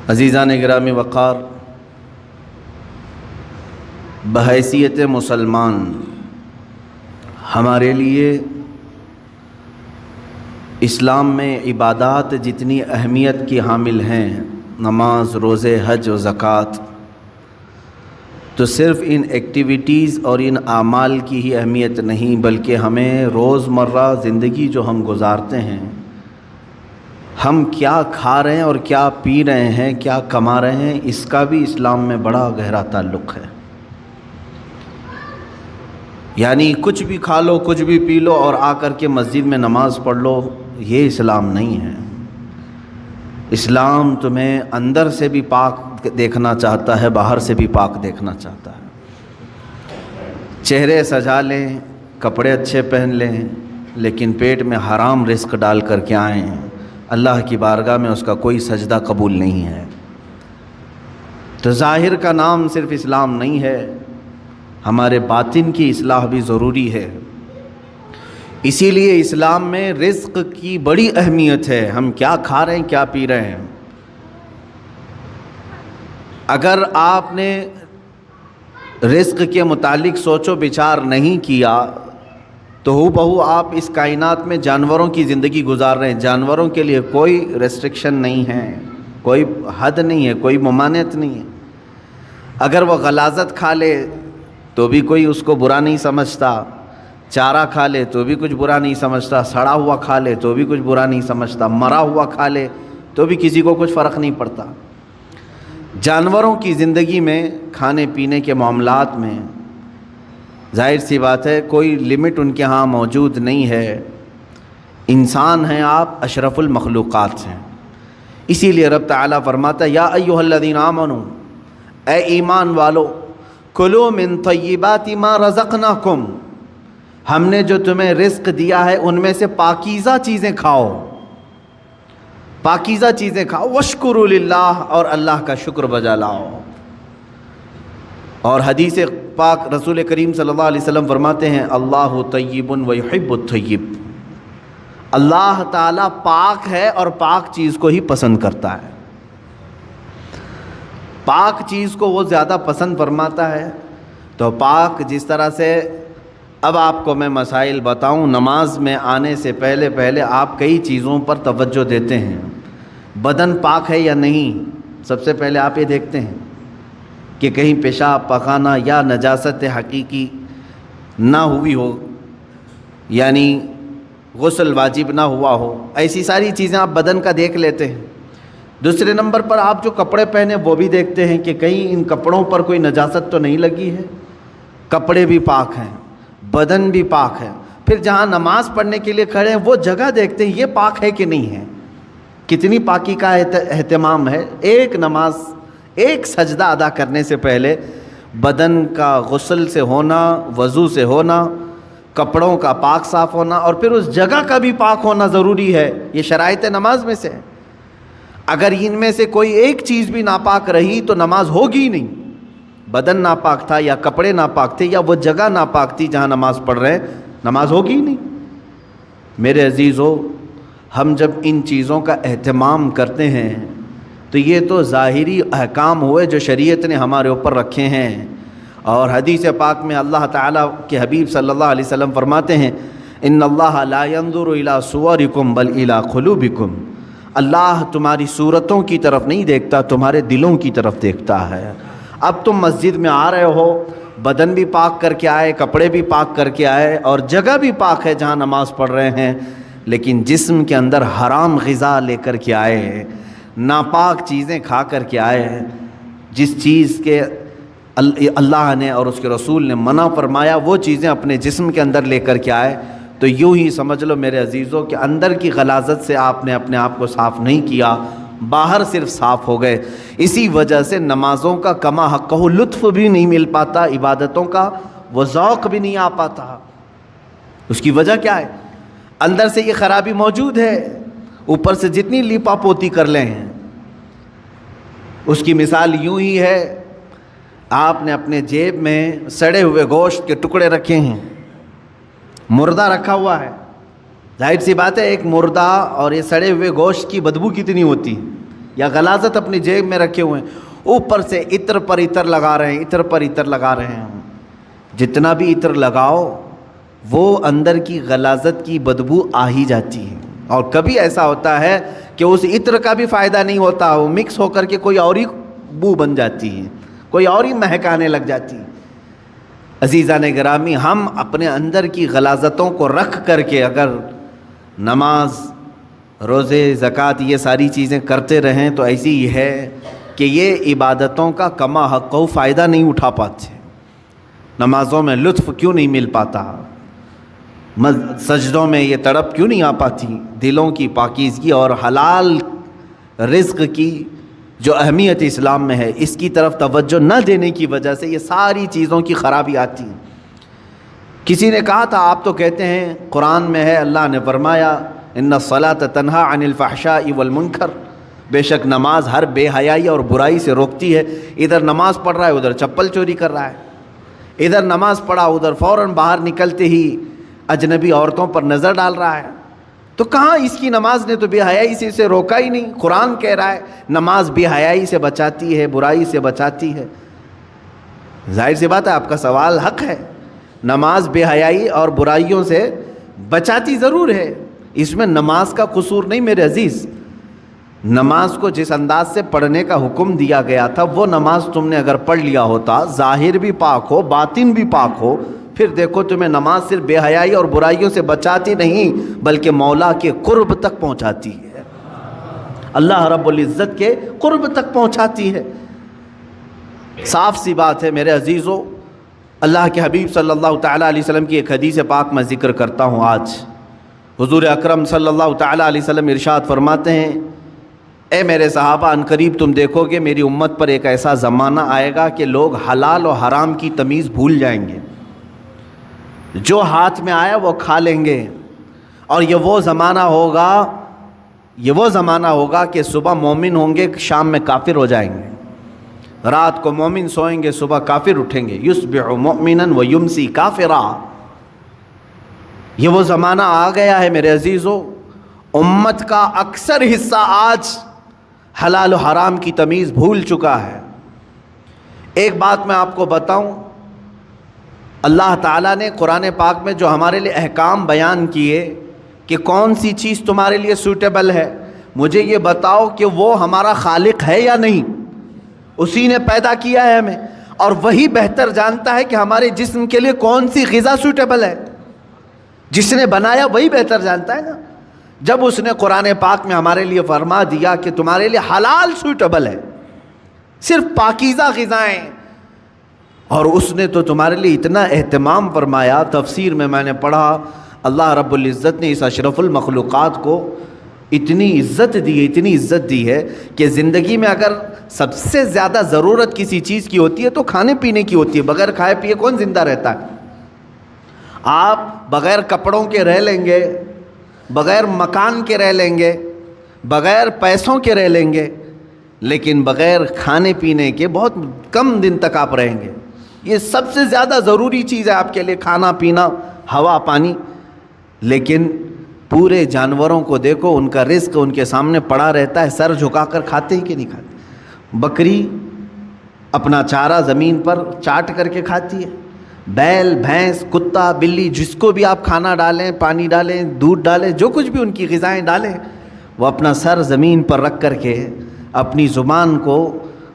عزیزان گرامی وقار، بحیثیت مسلمان ہمارے لیے اسلام میں عبادات جتنی اہمیت کی حامل ہیں، نماز، روزے، حج و زکوٰۃ، تو صرف ان ایکٹیویٹیز اور ان اعمال کی ہی اہمیت نہیں، بلکہ ہمیں روزمرہ زندگی جو ہم گزارتے ہیں، ہم کیا کھا رہے ہیں اور کیا پی رہے ہیں، کیا کما رہے ہیں، اس کا بھی اسلام میں بڑا گہرا تعلق ہے۔ یعنی کچھ بھی کھا لو، کچھ بھی پی لو اور آ کر کے مسجد میں نماز پڑھ لو، یہ اسلام نہیں ہے۔ اسلام تمہیں اندر سے بھی پاک دیکھنا چاہتا ہے، باہر سے بھی پاک دیکھنا چاہتا ہے۔ چہرے سجا لیں، کپڑے اچھے پہن لیں، لیکن پیٹ میں حرام رزق ڈال کر کے آئیں، اللہ کی بارگاہ میں اس کا کوئی سجدہ قبول نہیں ہے۔ تو ظاہر کا نام صرف اسلام نہیں ہے، ہمارے باطن کی اصلاح بھی ضروری ہے۔ اسی لیے اسلام میں رزق کی بڑی اہمیت ہے، ہم کیا کھا رہے ہیں، کیا پی رہے ہیں۔ اگر آپ نے رزق کے متعلق سوچ و بچار نہیں کیا تو ہو بہو آپ اس کائنات میں جانوروں کی زندگی گزار رہے ہیں۔ جانوروں کے لیے کوئی ریسٹرکشن نہیں ہے، کوئی حد نہیں ہے، کوئی ممانعت نہیں ہے۔ اگر وہ غلاظت کھا لے تو بھی کوئی اس کو برا نہیں سمجھتا، چارہ کھا لے تو بھی کچھ برا نہیں سمجھتا، سڑا ہوا کھا لے تو بھی کچھ برا نہیں سمجھتا، مرا ہوا کھا لے تو بھی کسی کو کچھ فرق نہیں پڑتا۔ جانوروں کی زندگی میں، کھانے پینے کے معاملات میں ظاہر سی بات ہے کوئی لمٹ ان کے ہاں موجود نہیں ہے۔ انسان ہیں آپ، اشرف المخلوقات ہیں۔ اسی لیے رب تعالیٰ فرماتا ہے، یا ایھا الذین آمنوا، اے ایمان والو، کلوا من طیبات ما رزقناکم، ہم نے جو تمہیں رزق دیا ہے ان میں سے پاکیزہ چیزیں کھاؤ، پاکیزہ چیزیں کھاؤ، واشکروا للہ، اور اللہ کا شکر بجا لاؤ۔ اور حدیث پاک رسول کریم صلی اللہ علیہ وسلم فرماتے ہیں، اللہ طیب ویحب الطیب، اللہ تعالیٰ پاک ہے اور پاک چیز کو ہی پسند کرتا ہے۔ پاک چیز کو وہ زیادہ پسند فرماتا ہے۔ تو پاک جس طرح سے، اب آپ کو میں مسائل بتاؤں، نماز میں آنے سے پہلے آپ کئی چیزوں پر توجہ دیتے ہیں۔ بدن پاک ہے یا نہیں، سب سے پہلے آپ یہ دیکھتے ہیں کہ کہیں پیشاب پخانہ یا نجاست حقیقی نہ ہوئی ہو، یعنی غسل واجب نہ ہوا ہو، ایسی ساری چیزیں آپ بدن کا دیکھ لیتے ہیں۔ دوسرے نمبر پر آپ جو کپڑے پہنے وہ بھی دیکھتے ہیں کہ کہیں ان کپڑوں پر کوئی نجاست تو نہیں لگی ہے۔ کپڑے بھی پاک ہیں، بدن بھی پاک ہے۔ پھر جہاں نماز پڑھنے کے لیے کھڑے ہیں وہ جگہ دیکھتے ہیں، یہ پاک ہے کہ نہیں ہے، کتنی پاکی کا اہتمام ہے۔ ایک نماز، ایک سجدہ ادا کرنے سے پہلے بدن کا غسل سے ہونا، وضو سے ہونا، کپڑوں کا پاک صاف ہونا، اور پھر اس جگہ کا بھی پاک ہونا ضروری ہے۔ یہ شرائط نماز میں سے ہے۔ اگر ان میں سے کوئی ایک چیز بھی ناپاک رہی تو نماز ہوگی ہی نہیں۔ بدن ناپاک تھا یا کپڑے ناپاک تھے یا وہ جگہ ناپاک تھی جہاں نماز پڑھ رہے ہیں، نماز ہوگی ہی نہیں۔ میرے عزیزو، ہم جب ان چیزوں کا اہتمام کرتے ہیں تو یہ تو ظاہری احکام ہوئے جو شریعت نے ہمارے اوپر رکھے ہیں۔ اور حدیث پاک میں اللہ تعالیٰ کے حبیب صلی اللہ علیہ وسلم فرماتے ہیں، ان اللہ لا ينظر الى صورکم بل الى قلوبکم، اللہ تمہاری صورتوں کی طرف نہیں دیکھتا، تمہارے دلوں کی طرف دیکھتا ہے۔ اب تم مسجد میں آ رہے ہو، بدن بھی پاک کر کے آئے، کپڑے بھی پاک کر کے آئے، اور جگہ بھی پاک ہے جہاں نماز پڑھ رہے ہیں، لیکن جسم کے اندر حرام غذا لے کر کے آئے، ناپاک چیزیں کھا کر کے آئے، جس چیز کے اللہ نے اور اس کے رسول نے منع فرمایا وہ چیزیں اپنے جسم کے اندر لے کر کے آئے، تو یوں ہی سمجھ لو میرے عزیزوں کہ اندر کی غلاظت سے آپ نے اپنے آپ کو صاف نہیں کیا، باہر صرف صاف ہو گئے۔ اسی وجہ سے نمازوں کا کما حقہ لطف بھی نہیں مل پاتا، عبادتوں کا وہ ذوق بھی نہیں آ پاتا۔ اس کی وجہ کیا ہے؟ اندر سے یہ خرابی موجود ہے، اوپر سے جتنی لیپا پوتی کر لیں۔ اس کی مثال یوں ہی ہے، آپ نے اپنے جیب میں سڑے ہوئے گوشت کے ٹکڑے رکھے ہیں، مردہ رکھا ہوا ہے، ظاہر سی بات ہے ایک مردہ اور یہ سڑے ہوئے گوشت کی بدبو کتنی ہوتی ہے، یا غلاظت اپنی جیب میں رکھے ہوئے ہیں، اوپر سے عطر پر عطر لگا رہے ہیں، عطر پر عطر لگا رہے ہیں. جتنا بھی عطر لگاؤ وہ اندر کی غلاظت کی بدبو آ ہی جاتی ہے. اور کبھی ایسا ہوتا ہے کہ اس عطر کا بھی فائدہ نہیں ہوتا، وہ مکس ہو کر کے کوئی اور ہی بو بن جاتی ہے، کوئی اور ہی مہکانے لگ جاتی ہے. عزیزان گرامی، ہم اپنے اندر کی غلاظتوں کو رکھ کر کے اگر نماز، روزے، زکوٰۃ یہ ساری چیزیں کرتے رہیں تو ایسی ہی ہے کہ یہ عبادتوں کا کما حق و فائدہ نہیں اٹھا پاتے. نمازوں میں لطف کیوں نہیں مل پاتا؟ سجدوں میں یہ تڑپ کیوں نہیں آ پاتی؟ دلوں کی پاکیزگی اور حلال رزق کی جو اہمیت اسلام میں ہے، اس کی طرف توجہ نہ دینے کی وجہ سے یہ ساری چیزوں کی خرابی آتی ہے. کسی نے کہا تھا آپ تو کہتے ہیں قرآن میں ہے، اللہ نے فرمایا ان الصلاۃ تنہی عن الفحشاء والمنکر، بے شک نماز ہر بے حیائی اور برائی سے روکتی ہے. ادھر نماز پڑھ رہا ہے ادھر چپل چوری کر رہا ہے، ادھر نماز پڑھا ادھر فوراً باہر نکلتے ہی اجنبی عورتوں پر نظر ڈال رہا ہے. تو کہاں اس کی نماز نے تو بے حیائی سے اسے روکا ہی نہیں. قرآن کہہ رہا ہے نماز بے حیائی سے بچاتی ہے، برائی سے بچاتی ہے. ظاہر سی بات ہے آپ کا سوال حق ہے، نماز بے حیائی اور برائیوں سے بچاتی ضرور ہے، اس میں نماز کا قصور نہیں میرے عزیز. نماز کو جس انداز سے پڑھنے کا حکم دیا گیا تھا وہ نماز تم نے اگر پڑھ لیا ہوتا، ظاہر بھی پاک ہو باطن بھی پاک ہو، پھر دیکھو تمہیں نماز صرف بے حیائی اور برائیوں سے بچاتی نہیں بلکہ مولا کے قرب تک پہنچاتی ہے، اللہ رب العزت کے قرب تک پہنچاتی ہے. صاف سی بات ہے میرے عزیزو، اللہ کے حبیب صلی اللہ تعالیٰ علیہ وسلم کی ایک حدیث پاک میں ذکر کرتا ہوں آج. حضور اکرم صلی اللہ تعالیٰ علیہ وسلم ارشاد فرماتے ہیں، اے میرے صحابہ، ان قریب تم دیکھو گے میری امت پر ایک ایسا زمانہ آئے گا کہ لوگ حلال و حرام کی تمیز بھول جائیں گے، جو ہاتھ میں آیا وہ کھا لیں گے. اور یہ وہ زمانہ ہوگا کہ صبح مومن ہوں گے شام میں کافر ہو جائیں گے، رات کو مومن سوئیں گے صبح کافر اٹھیں گے. یصبح مؤمنا ویمسی کافرا. یہ وہ زمانہ آ گیا ہے میرے عزیزو. امت کا اکثر حصہ آج حلال و حرام کی تمیز بھول چکا ہے. ایک بات میں آپ کو بتاؤں، اللہ تعالیٰ نے قرآن پاک میں جو ہمارے لیے احکام بیان کیے کہ کون سی چیز تمہارے لیے سوٹیبل ہے، مجھے یہ بتاؤ کہ وہ ہمارا خالق ہے یا نہیں. اسی نے پیدا کیا ہے ہمیں، اور وہی بہتر جانتا ہے کہ ہمارے جسم کے لیے کون سی غذا سوٹیبل ہے. جس نے بنایا وہی بہتر جانتا ہے نا. جب اس نے قرآن پاک میں ہمارے لیے فرما دیا کہ تمہارے لیے حلال سوٹیبل ہے، صرف پاکیزہ غذائیں، اور اس نے تو تمہارے لیے اتنا اہتمام فرمایا. تفسیر میں نے پڑھا اللہ رب العزت نے اس اشرف المخلوقات کو اتنی عزت دی ہے کہ زندگی میں اگر سب سے زیادہ ضرورت کسی چیز کی ہوتی ہے تو کھانے پینے کی ہوتی ہے. بغیر کھائے پیے کون زندہ رہتا ہے؟ آپ بغیر کپڑوں کے رہ لیں گے، بغیر مکان کے رہ لیں گے، بغیر پیسوں کے رہ لیں گے، لیکن بغیر کھانے پینے کے بہت کم دن تک آپ رہیں گے. یہ سب سے زیادہ ضروری چیز ہے آپ کے لیے، کھانا پینا، ہوا پانی. لیکن پورے جانوروں کو دیکھو، ان کا رزق ان کے سامنے پڑا رہتا ہے، سر جھکا کر کھاتے ہی کہ نہیں کھاتے. بکری اپنا چارہ زمین پر چاٹ کر کے کھاتی ہے، بیل، بھینس، کتا، بلی، جس کو بھی آپ کھانا ڈالیں، پانی ڈالیں، دودھ ڈالیں، جو کچھ بھی ان کی غذائیں ڈالیں، وہ اپنا سر زمین پر رکھ کر کے اپنی زبان کو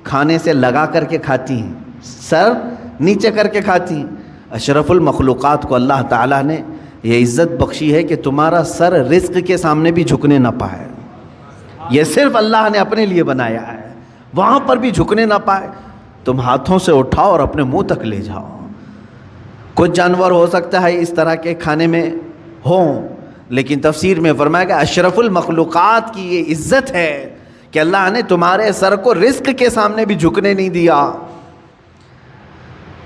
کھانے سے لگا کر کے کھاتی ہیں، سر نیچے کر کے کھاتی ہیں. اشرف المخلوقات کو اللہ تعالیٰ نے یہ عزت بخشی ہے کہ تمہارا سر رزق کے سامنے بھی جھکنے نہ پائے. یہ صرف اللہ نے اپنے لیے بنایا ہے، وہاں پر بھی جھکنے نہ پائے. تم ہاتھوں سے اٹھاؤ اور اپنے منہ تک لے جاؤ. کچھ جانور ہو سکتا ہے اس طرح کے کھانے میں ہوں، لیکن تفسیر میں فرمایا کہ اشرف المخلوقات کی یہ عزت ہے کہ اللہ نے تمہارے سر کو رزق کے سامنے بھی جھکنے نہیں دیا.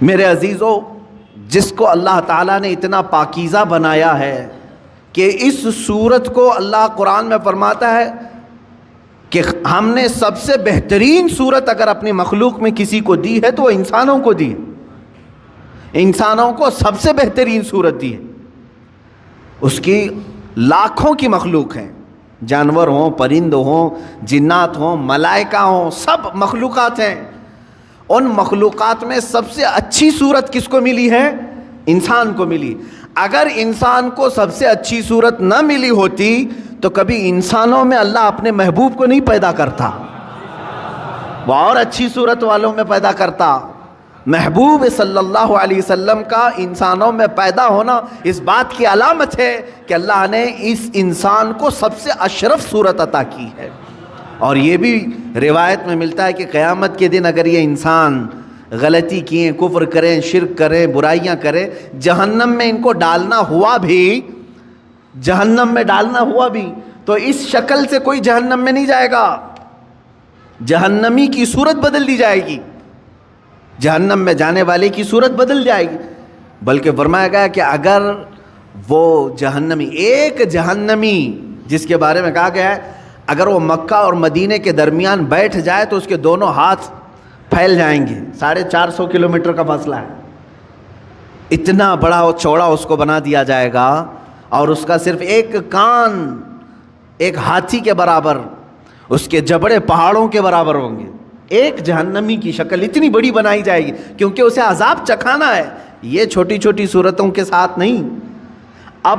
میرے عزیزو، جس کو اللہ تعالیٰ نے اتنا پاکیزہ بنایا ہے کہ اس صورت کو اللہ قرآن میں فرماتا ہے کہ ہم نے سب سے بہترین صورت اگر اپنی مخلوق میں کسی کو دی ہے تو وہ انسانوں کو دی ہے. انسانوں کو سب سے بہترین صورت دی ہے. اس کی لاکھوں کی مخلوق ہیں، جانور ہوں، پرند ہوں، جنات ہوں، ملائکہ ہوں، سب مخلوقات ہیں۔ ان مخلوقات میں سب سے اچھی صورت کس کو ملی ہے؟ انسان کو ملی۔ اگر انسان کو سب سے اچھی صورت نہ ملی ہوتی تو کبھی انسانوں میں اللہ اپنے محبوب کو نہیں پیدا کرتا، وہ اور اچھی صورت والوں میں پیدا کرتا۔ محبوب صلی اللہ علیہ وسلم کا انسانوں میں پیدا ہونا اس بات کی علامت ہے کہ اللہ نے اس انسان کو سب سے اشرف صورت عطا کی ہے۔ اور یہ بھی روایت میں ملتا ہے کہ قیامت کے دن اگر یہ انسان غلطی کیے، کفر کریں، شرک کریں، برائیاں کریں، جہنم میں ان کو ڈالنا ہوا بھی، جہنم میں ڈالنا ہوا بھی، تو اس شکل سے کوئی جہنم میں نہیں جائے گا، جہنمی کی صورت بدل دی جائے گی، جہنم میں جانے والے کی صورت بدل جائے گی۔ بلکہ فرمایا گیا کہ اگر وہ جہنمی، ایک جہنمی جس کے بارے میں کہا گیا ہے اگر وہ مکہ اور مدینے کے درمیان بیٹھ جائے تو اس کے دونوں ہاتھ پھیل جائیں گے۔ 450 کلومیٹر کا فاصلہ ہے، اتنا بڑا اور چوڑا اس کو بنا دیا جائے گا، اور اس کا صرف ایک کان ایک ہاتھی کے برابر، اس کے جبڑے پہاڑوں کے برابر ہوں گے۔ ایک جہنمی کی شکل اتنی بڑی بنائی جائے گی کیونکہ اسے عذاب چکھانا ہے، یہ چھوٹی چھوٹی صورتوں کے ساتھ نہیں۔ اب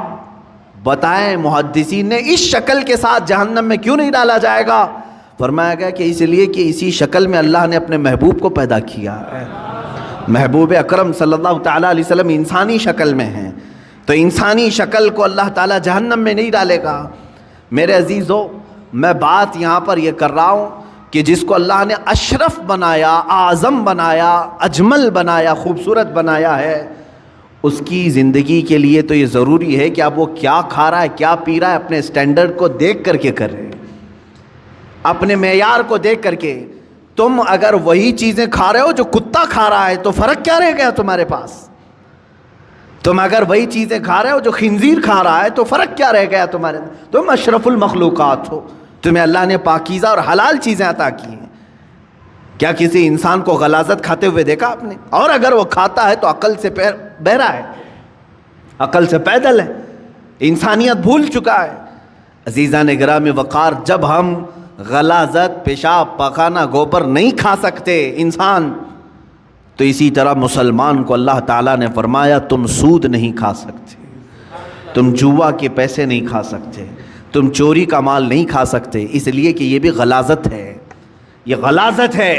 بتائیں محدثین نے اس شکل کے ساتھ جہنم میں کیوں نہیں ڈالا جائے گا؟ فرمایا گیا کہ اس لیے کہ اسی شکل میں اللہ نے اپنے محبوب کو پیدا کیا ہے۔ محبوب اکرم صلی اللہ تعالیٰ علیہ وسلم انسانی شکل میں ہیں، تو انسانی شکل کو اللہ تعالیٰ جہنم میں نہیں ڈالے گا۔ میرے عزیزو، میں بات یہاں پر یہ کر رہا ہوں کہ جس کو اللہ نے اشرف بنایا، اعظم بنایا، اجمل بنایا، خوبصورت بنایا ہے، اس کی زندگی کے لیے تو یہ ضروری ہے کہ اب وہ کیا کھا رہا ہے، کیا پی رہا ہے، اپنے سٹینڈرڈ کو دیکھ کر کے کرے، اپنے معیار کو دیکھ کر کے۔ تم اگر وہی چیزیں کھا رہے ہو جو کتا کھا رہا ہے تو فرق کیا رہ گیا تمہارے پاس؟ تم اگر وہی چیزیں کھا رہے ہو جو خنزیر کھا رہا ہے تو فرق کیا رہ گیا تمہارے؟ تم اشرف المخلوقات ہو، تمہیں اللہ نے پاکیزہ اور حلال چیزیں عطا کی ہیں۔ کیا کسی انسان کو غلاظت کھاتے ہوئے دیکھا آپ نے؟ اور اگر وہ کھاتا ہے تو عقل سے بہرا ہے، عقل سے پیدل ہے، انسانیت بھول چکا ہے۔ عزیزان گرامی وقار، جب ہم غلاظت، پیشاب، پاخانہ، گوبر نہیں کھا سکتے انسان، تو اسی طرح مسلمان کو اللہ تعالیٰ نے فرمایا تم سود نہیں کھا سکتے، تم جوا کے پیسے نہیں کھا سکتے، تم چوری کا مال نہیں کھا سکتے، اس لیے کہ یہ بھی غلاظت ہے، یہ غلاظت ہے،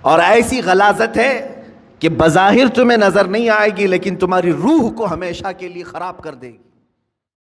اور ایسی غلاظت ہے کہ بظاہر تمہیں نظر نہیں آئے گی لیکن تمہاری روح کو ہمیشہ کے لیے خراب کر دے گی۔